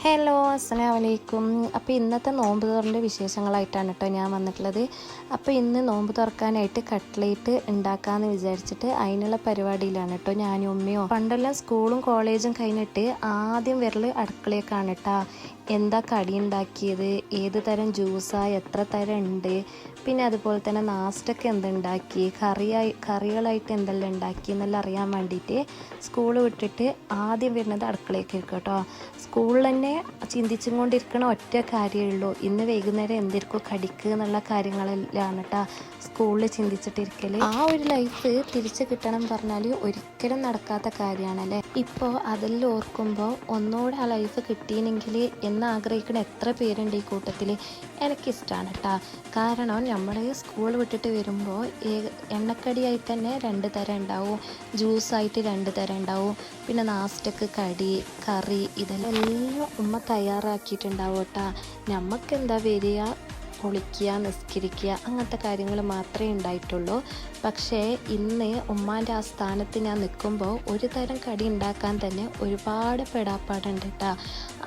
Hello അസ്സലാമു അലൈക്കും. അപ്പോൾ ഇന്നത്തെ നോമ്പ് തുറൻ്റെ വിശേഷങ്ങളായിട്ടാണ് കേട്ടോ ഞാൻ വന്നിട്ടുള്ളത്. അപ്പോൾ ഇന്ന് നോമ്പ് തുറക്കാനായിട്ട് കട്ട്ലേറ്റ് ഉണ്ടാക്കാമെന്ന് വിചാരിച്ചിട്ട് അതിനുള്ള പരിപാടിയിലാണ് കേട്ടോ ഞാനും ഉമ്മയോ. പണ്ടെല്ലാം സ്കൂളും കോളേജും കഴിഞ്ഞിട്ട് ആദ്യം വരൽ അടുക്കളയൊക്കെയാണ് കേട്ടോ. എന്താ കടി ഉണ്ടാക്കിയത്, ഏത് തരം ജ്യൂസാണ്, എത്ര തരം ഉണ്ട്, പിന്നെ അതുപോലെ തന്നെ നാസ്റ്റൊക്കെ എന്തുണ്ടാക്കി, കറികളായിട്ട് എന്തെല്ലാം ഉണ്ടാക്കി എന്നെല്ലാം അറിയാൻ വേണ്ടിയിട്ട് സ്കൂൾ വിട്ടിട്ട് ആദ്യം വരുന്നത് അടുക്കളയൊക്കെ ഇരിക്കും കേട്ടോ. സ്കൂളിൽ തന്നെ ചിന്തിച്ചും കൊണ്ടിരിക്കണ ഒറ്റ കാര്യമേ ഉള്ളൂ, ഇന്ന് വൈകുന്നേരം എന്തിരിക്കും കടിക്കുക എന്നുള്ള കാര്യങ്ങളെല്ലാം കേട്ടോ സ്കൂളിൽ ചിന്തിച്ചിട്ടിരിക്കൽ. ആ ഒരു ലൈഫ് തിരിച്ചു കിട്ടണം പറഞ്ഞാൽ ഒരിക്കലും നടക്കാത്ത കാര്യമാണല്ലേ. ഇപ്പോൾ അതെല്ലാം ഓർക്കുമ്പോൾ ഒന്നുകൂടെ ആ ലൈഫ് കിട്ടിയെങ്കിൽ എന്നാഗ്രഹിക്കുന്ന എത്ര പേരുണ്ട് ഈ കൂട്ടത്തിൽ. എനിക്കിഷ്ടമാണ് കേട്ടോ. കാരണം നമ്മൾ സ്കൂൾ വിട്ടിട്ട് വരുമ്പോൾ എണ്ണക്കടിയായിട്ട് തന്നെ 2 തരം ഉണ്ടാവും, ജ്യൂസായിട്ട് 2 തരം ഉണ്ടാവും, പിന്നെ നാസ്റ്റക്ക് കടി, കറി, ഇതെല്ലാം ഉമ്മ തയ്യാറാക്കിയിട്ടുണ്ടാവും കേട്ടോ. നമുക്കെന്താ വരിക, കുളിക്കുക, നിസ്കരിക്കുക, അങ്ങനത്തെ കാര്യങ്ങൾ മാത്രമേ ഉണ്ടായിട്ടുള്ളൂ. പക്ഷേ ഇന്ന് ഉമ്മാൻ്റെ ആ സ്ഥാനത്ത് ഞാൻ നിൽക്കുമ്പോൾ ഒരു തരം കടി ഉണ്ടാക്കാൻ തന്നെ ഒരുപാട് പെടാപ്പാടുണ്ട് കേട്ടോ.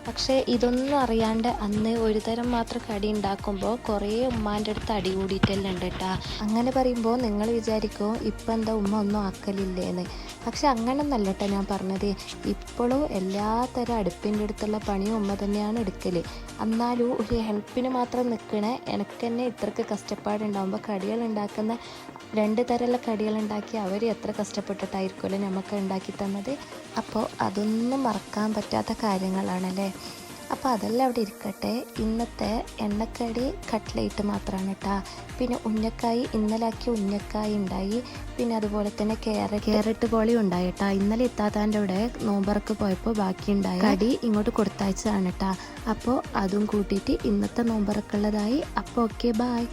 പക്ഷേ ഇതൊന്നും അറിയാണ്ട് അന്ന് ഒരു തരം മാത്രം കടി ഉണ്ടാക്കുമ്പോൾ കുറേ ഉമ്മാൻ്റെ അടുത്ത് അടി കൂടിയിട്ടെല്ലാം ഉണ്ട് കേട്ടോ. അങ്ങനെ പറയുമ്പോൾ നിങ്ങൾ വിചാരിക്കും ഇപ്പം എന്താ ഉമ്മ ഒന്നും ആക്കലില്ലേന്ന്. പക്ഷെ അങ്ങനെ ഒന്നല്ല കേട്ടോ ഞാൻ പറഞ്ഞത്. ഇപ്പോഴും എല്ലാ തരം അടുപ്പിൻ്റെ അടുത്തുള്ള പണിയും ഉമ്മ തന്നെയാണ് എടുക്കൽ. എന്നാലും ഒരു ഹെൽപ്പിന് മാത്രം നിൽക്കണേ എനിക്ക് തന്നെ ഇത്രയ്ക്ക് കഷ്ടപ്പാടുണ്ടാകുമ്പോൾ കടികൾ ഉണ്ടാക്കുന്ന 2 തരമുള്ള കടികൾ ഉണ്ടാക്കി അവർ എത്ര കഷ്ടപ്പെട്ടിട്ടായിരിക്കുമല്ലോ നമുക്ക് ഉണ്ടാക്കി തന്നത്. അപ്പോൾ അതൊന്നും മറക്കാൻ പറ്റാത്ത കാര്യങ്ങളാണല്ലേ. അപ്പോൾ അതെല്ലാം അവിടെ ഇരിക്കട്ടെ. ഇന്നത്തെ എണ്ണക്കടി കട്ട്ലേറ്റ് മാത്രമാണ് കേട്ടോ. പിന്നെ ഉന്നക്കായി, ഇന്നലാക്കിയ ഉന്നക്കായി ഉണ്ടായി. പിന്നെ അതുപോലെ തന്നെ ക്യാരറ്റ് ബോളി ഉണ്ടായി കേട്ടോ. ഇന്നലെ ഇത്താത്താൻ്റെ അവിടെ നോമ്പറക്ക് പോയപ്പോൾ ബാക്കിയുണ്ടായ കടി ഇങ്ങോട്ട് കൊടുത്തയച്ചതാണ് കേട്ടോ. അപ്പോൾ അതും കൂട്ടിയിട്ട് ഇന്നത്തെ നോമ്പറക്കുള്ളതായി. അപ്പോൾ ഓക്കെ, ബായ്.